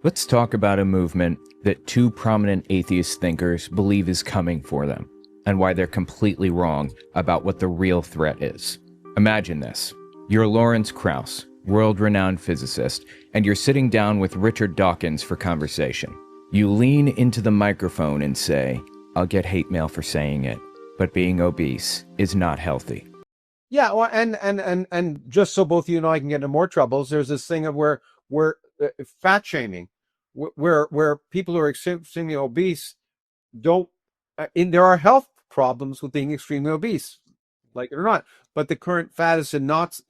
Let's talk about a movement that two prominent atheist thinkers believe is coming for them, and why they're completely wrong about what the real threat is. Imagine this. You're Lawrence Krauss, world-renowned physicist, and you're sitting down with Richard Dawkins for conversation. You lean into the microphone and say, "I'll get hate mail for saying it, but being obese is not healthy." Yeah, well, and just so both you and I can get into more troubles, there's this thing of where fat shaming, where people who are extremely obese don't. There are health problems with being extremely obese, like it or not. But the current fad is to not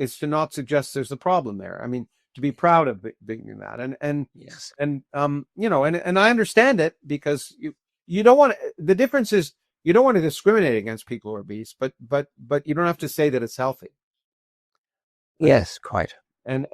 suggest there's a problem there. I mean, to be proud of being that, and Yes. and I understand it, because you don't want to. The difference is, you don't want to discriminate against people who are obese, but you don't have to say that it's healthy. Yes, quite. And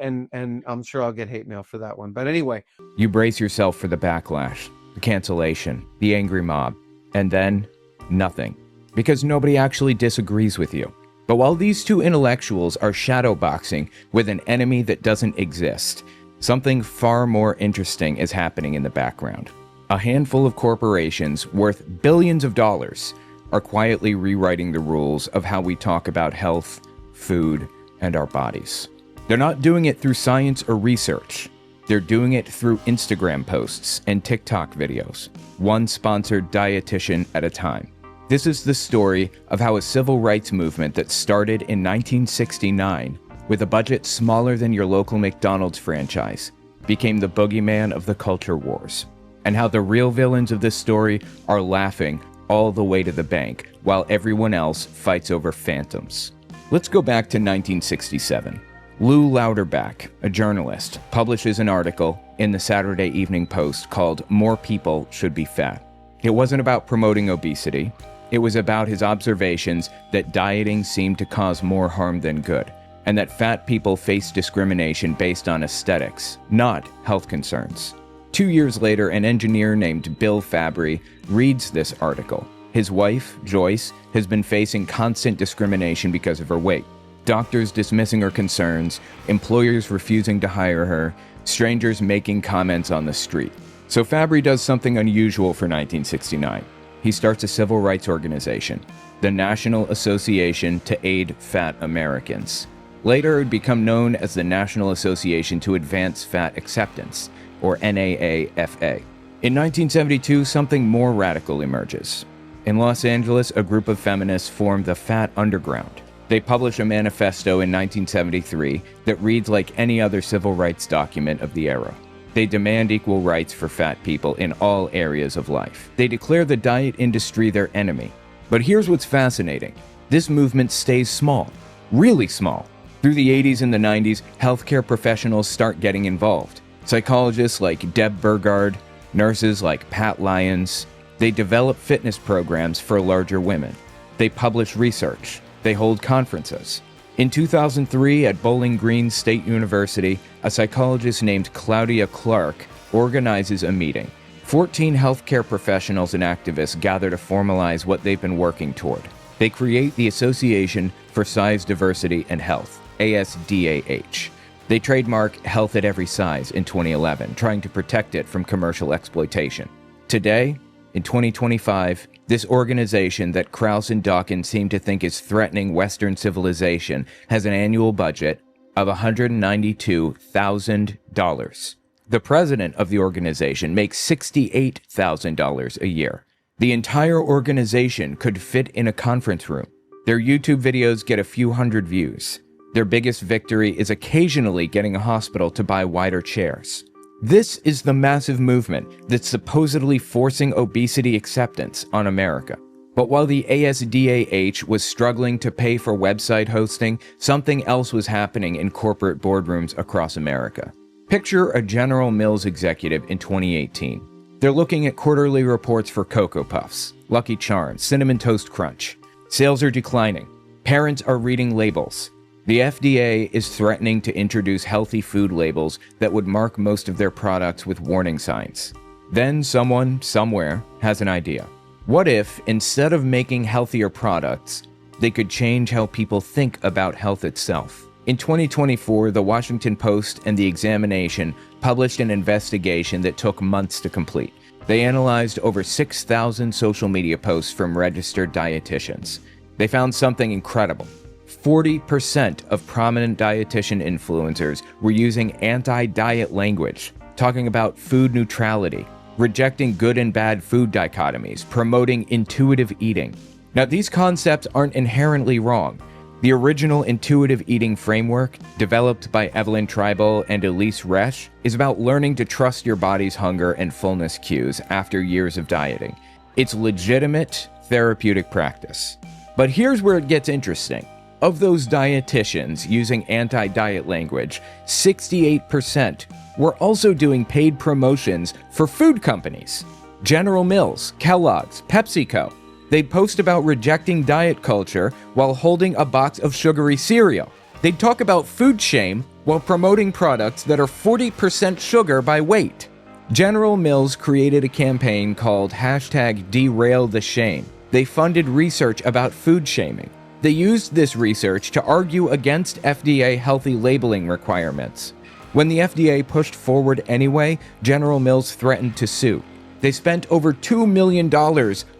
I'm sure I'll get hate mail for that one. But anyway, You brace yourself for the backlash, the cancellation, the angry mob, and then nothing, because nobody actually disagrees with you. But while these two intellectuals are shadowboxing with an enemy that doesn't exist, something far more interesting is happening in the background. A handful of corporations worth billions of dollars are quietly rewriting the rules of how we talk about health, food, and our bodies. They're not doing it through science or research. They're doing it through Instagram posts and TikTok videos, one sponsored dietitian at a time. This is the story of how a civil rights movement that started in 1969 with a budget smaller than your local McDonald's franchise became the boogeyman of the culture wars, and how the real villains of this story are laughing all the way to the bank while everyone else fights over phantoms. Let's go back to 1967. Lou Louderback, a journalist, publishes an article in the Saturday Evening Post called "More People Should Be Fat." It wasn't about promoting obesity. It was about his observations that dieting seemed to cause more harm than good, and that fat people face discrimination based on aesthetics, not health concerns. 2 years later, an engineer named Bill Fabry reads this article. His wife, Joyce, has been facing constant discrimination because of her weight. Doctors dismissing her concerns, employers refusing to hire her, strangers making comments on the street. So Fabry does something unusual for 1969. He starts a civil rights organization, the National Association to Aid Fat Americans. Later, it would become known as the National Association to Advance Fat Acceptance, or NAAFA. In 1972, something more radical emerges. In Los Angeles, a group of feminists formed the Fat Underground. They publish a manifesto in 1973 that reads like any other civil rights document of the era. They demand equal rights for fat people in all areas of life. They declare the diet industry their enemy. But here's what's fascinating. This movement stays small, really small. Through the 80s and the 90s, healthcare professionals start getting involved. Psychologists like Deb Burgard, nurses like Pat Lyons. They develop fitness programs for larger women. They publish research. They hold conferences. In 2003, at Bowling Green State University, a psychologist named Claudia Clark organizes a meeting. 14 healthcare professionals and activists gather to formalize what they've been working toward. They create the Association for Size, Diversity, and Health, ASDAH. They trademark Health at Every Size in 2011, trying to protect it from commercial exploitation. Today, in 2025, this organization that Krauss and Dawkins seem to think is threatening Western civilization has an annual budget of $192,000. The president of the organization makes $68,000 a year. The entire organization could fit in a conference room. Their YouTube videos get a few hundred views. Their biggest victory is occasionally getting a hospital to buy wider chairs. This is the massive movement that's supposedly forcing obesity acceptance on America. But while the ASDAH was struggling to pay for website hosting, something else was happening in corporate boardrooms across America. Picture a General Mills executive in 2018. They're looking at quarterly reports for Cocoa Puffs, Lucky Charms, Cinnamon Toast Crunch. Sales are declining. Parents are reading labels. The FDA is threatening to introduce healthy food labels that would mark most of their products with warning signs. Then someone, somewhere, has an idea. What if, instead of making healthier products, they could change how people think about health itself? In 2024, the Washington Post and The Examination published an investigation that took months to complete. They analyzed over 6,000 social media posts from registered dietitians. They found something incredible. 40% of prominent dietitian influencers were using anti-diet language, talking about food neutrality, rejecting good and bad food dichotomies, promoting intuitive eating. Now, these concepts aren't inherently wrong. The original intuitive eating framework, developed by Evelyn Tribal and Elise Resch, is about learning to trust your body's hunger and fullness cues after years of dieting. It's legitimate therapeutic practice. But here's where it gets interesting. Of those dietitians using anti-diet language, 68% were also doing paid promotions for food companies. General Mills, Kellogg's, PepsiCo. They'd post about rejecting diet culture while holding a box of sugary cereal. They'd talk about food shame while promoting products that are 40% sugar by weight. General Mills created a campaign called #DerailTheShame. They funded research about food shaming. They used this research to argue against FDA healthy labeling requirements. When the FDA pushed forward anyway, General Mills threatened to sue. They spent over $2 million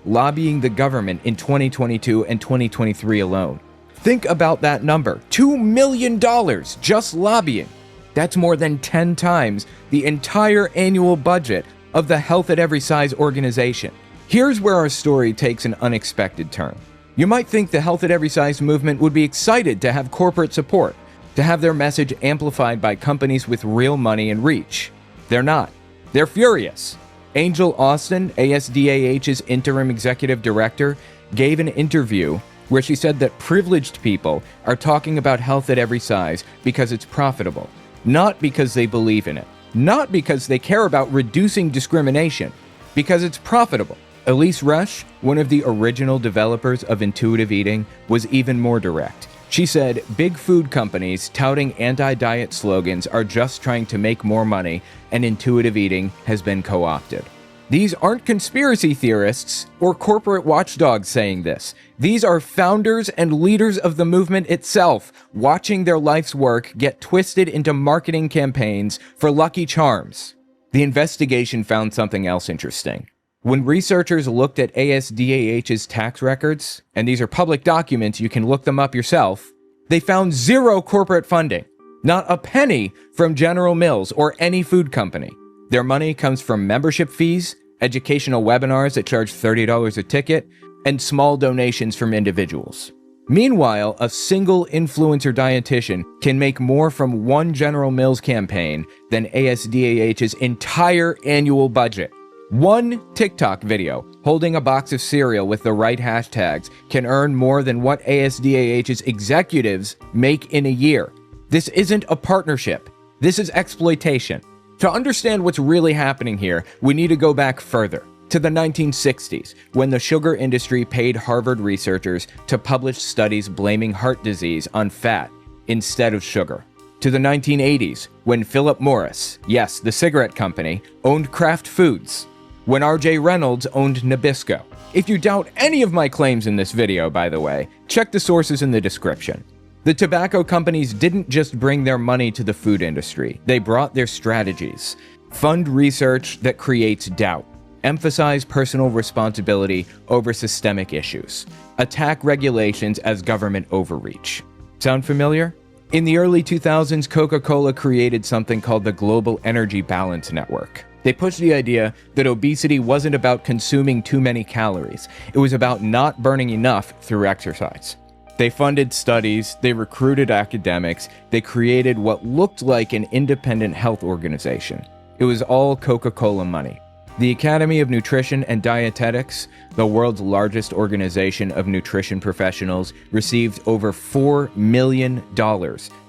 lobbying the government in 2022 and 2023 alone. Think about that number, $2 million just lobbying. That's more than 10 times the entire annual budget of the Health at Every Size organization. Here's where our story takes an unexpected turn. You might think the Health at Every Size movement would be excited to have corporate support, to have their message amplified by companies with real money and reach. They're not. They're furious. Angel Austin, ASDAH's interim executive director, gave an interview where she said that privileged people are talking about health at every size because it's profitable, not because they believe in it, not because they care about reducing discrimination, because it's profitable. Elise Resch, one of the original developers of intuitive eating, was even more direct. She said, big food companies touting anti-diet slogans are just trying to make more money, and intuitive eating has been co-opted. These aren't conspiracy theorists or corporate watchdogs saying this. These are founders and leaders of the movement itself, watching their life's work get twisted into marketing campaigns for Lucky Charms. The investigation found something else interesting. When researchers looked at ASDAH's tax records, and these are public documents, you can look them up yourself, they found zero corporate funding, not a penny from General Mills or any food company. Their money comes from membership fees, educational webinars that charge $30 a ticket, and small donations from individuals. Meanwhile, a single influencer dietitian can make more from one General Mills campaign than ASDAH's entire annual budget. One TikTok video holding a box of cereal with the right hashtags can earn more than what ASDAH's executives make in a year. This isn't a partnership. This is exploitation. To understand what's really happening here, we need to go back further, to the 1960s, when the sugar industry paid Harvard researchers to publish studies blaming heart disease on fat instead of sugar. To the 1980s, when Philip Morris, yes, the cigarette company, owned Kraft Foods. When R.J. Reynolds owned Nabisco. If you doubt any of my claims in this video, by the way, check the sources in the description. The tobacco companies didn't just bring their money to the food industry, they brought their strategies. Fund research that creates doubt. Emphasize personal responsibility over systemic issues. Attack regulations as government overreach. Sound familiar? In the early 2000s, Coca-Cola created something called the Global Energy Balance Network. They pushed the idea that obesity wasn't about consuming too many calories. It was about not burning enough through exercise. They funded studies, they recruited academics, they created what looked like an independent health organization. It was all Coca-Cola money. The Academy of Nutrition and Dietetics, the world's largest organization of nutrition professionals, received over $4 million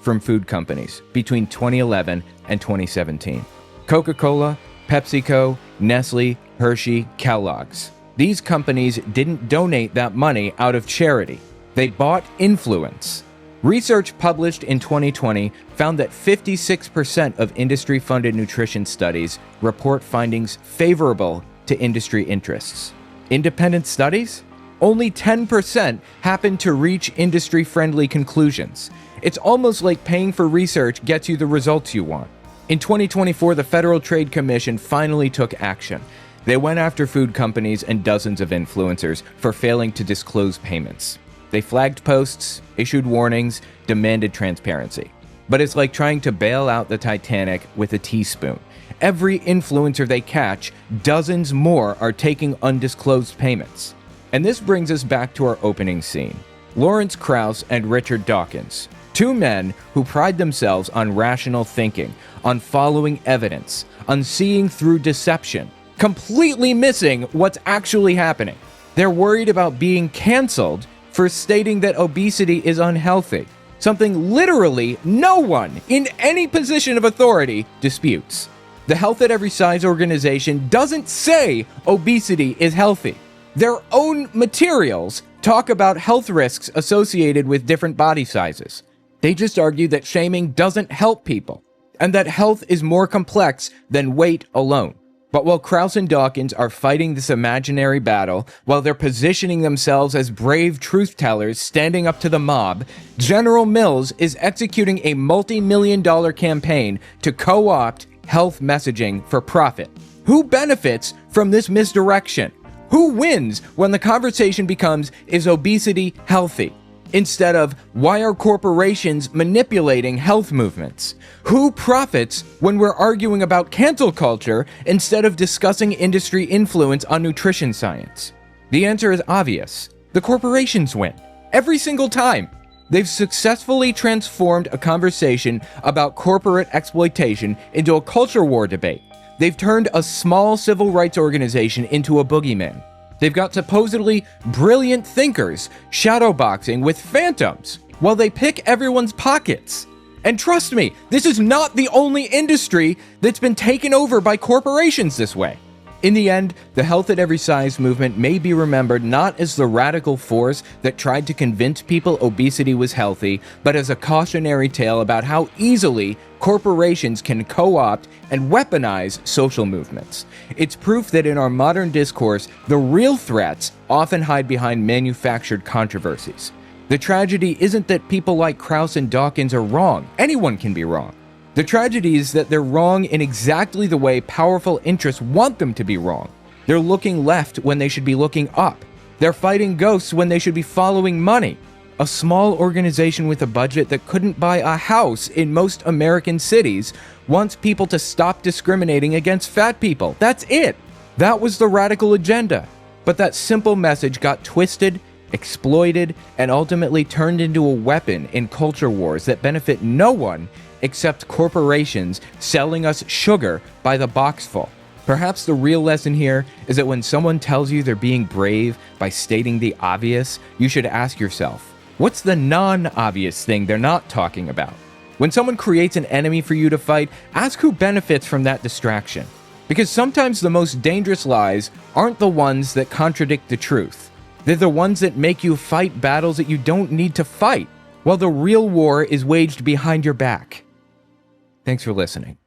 from food companies between 2011 and 2017. Coca-Cola, PepsiCo, Nestle, Hershey, Kellogg's. These companies didn't donate that money out of charity. They bought influence. Research published in 2020 found that 56% of industry-funded nutrition studies report findings favorable to industry interests. Independent studies? Only 10% happen to reach industry-friendly conclusions. It's almost like paying for research gets you the results you want. In 2024, the Federal Trade Commission finally took action. They went after food companies and dozens of influencers for failing to disclose payments. They flagged posts, issued warnings, demanded transparency. But it's like trying to bail out the Titanic with a teaspoon. Every influencer they catch, dozens more are taking undisclosed payments. And this brings us back to our opening scene. Lawrence Krauss and Richard Dawkins, two men who pride themselves on rational thinking, on following evidence, on seeing through deception, completely missing what's actually happening. They're worried about being canceled for stating that obesity is unhealthy, something literally no one in any position of authority disputes. The Health at Every Size organization doesn't say obesity is healthy. Their own materials talk about health risks associated with different body sizes. They just argue that shaming doesn't help people, and that health is more complex than weight alone. But while Krauss and Dawkins are fighting this imaginary battle, while they're positioning themselves as brave truth-tellers standing up to the mob, General Mills is executing a multi-million-dollar campaign to co-opt health messaging for profit. Who benefits from this misdirection? Who wins when the conversation becomes, is obesity healthy? Instead of, why are corporations manipulating health movements? Who profits when we're arguing about cancel culture instead of discussing industry influence on nutrition science? The answer is obvious. The corporations win. Every single time. They've successfully transformed a conversation about corporate exploitation into a culture war debate. They've turned a small civil rights organization into a boogeyman. They've got supposedly brilliant thinkers shadowboxing with phantoms while they pick everyone's pockets. And trust me, this is not the only industry that's been taken over by corporations this way. In the end, the Health at Every Size movement may be remembered not as the radical force that tried to convince people obesity was healthy, but as a cautionary tale about how easily corporations can co-opt and weaponize social movements. It's proof that in our modern discourse, the real threats often hide behind manufactured controversies. The tragedy isn't that people like Krauss and Dawkins are wrong. Anyone can be wrong. The tragedy is that they're wrong in exactly the way powerful interests want them to be wrong. They're looking left when they should be looking up. They're fighting ghosts when they should be following money. A small organization with a budget that couldn't buy a house in most American cities wants people to stop discriminating against fat people. That's it. That was the radical agenda. But that simple message got twisted, exploited, and ultimately turned into a weapon in culture wars that benefit no one except corporations selling us sugar by the boxful. Perhaps the real lesson here is that when someone tells you they're being brave by stating the obvious, you should ask yourself, what's the non-obvious thing they're not talking about? When someone creates an enemy for you to fight, ask who benefits from that distraction. Because sometimes the most dangerous lies aren't the ones that contradict the truth. They're the ones that make you fight battles that you don't need to fight, while the real war is waged behind your back. Thanks for listening.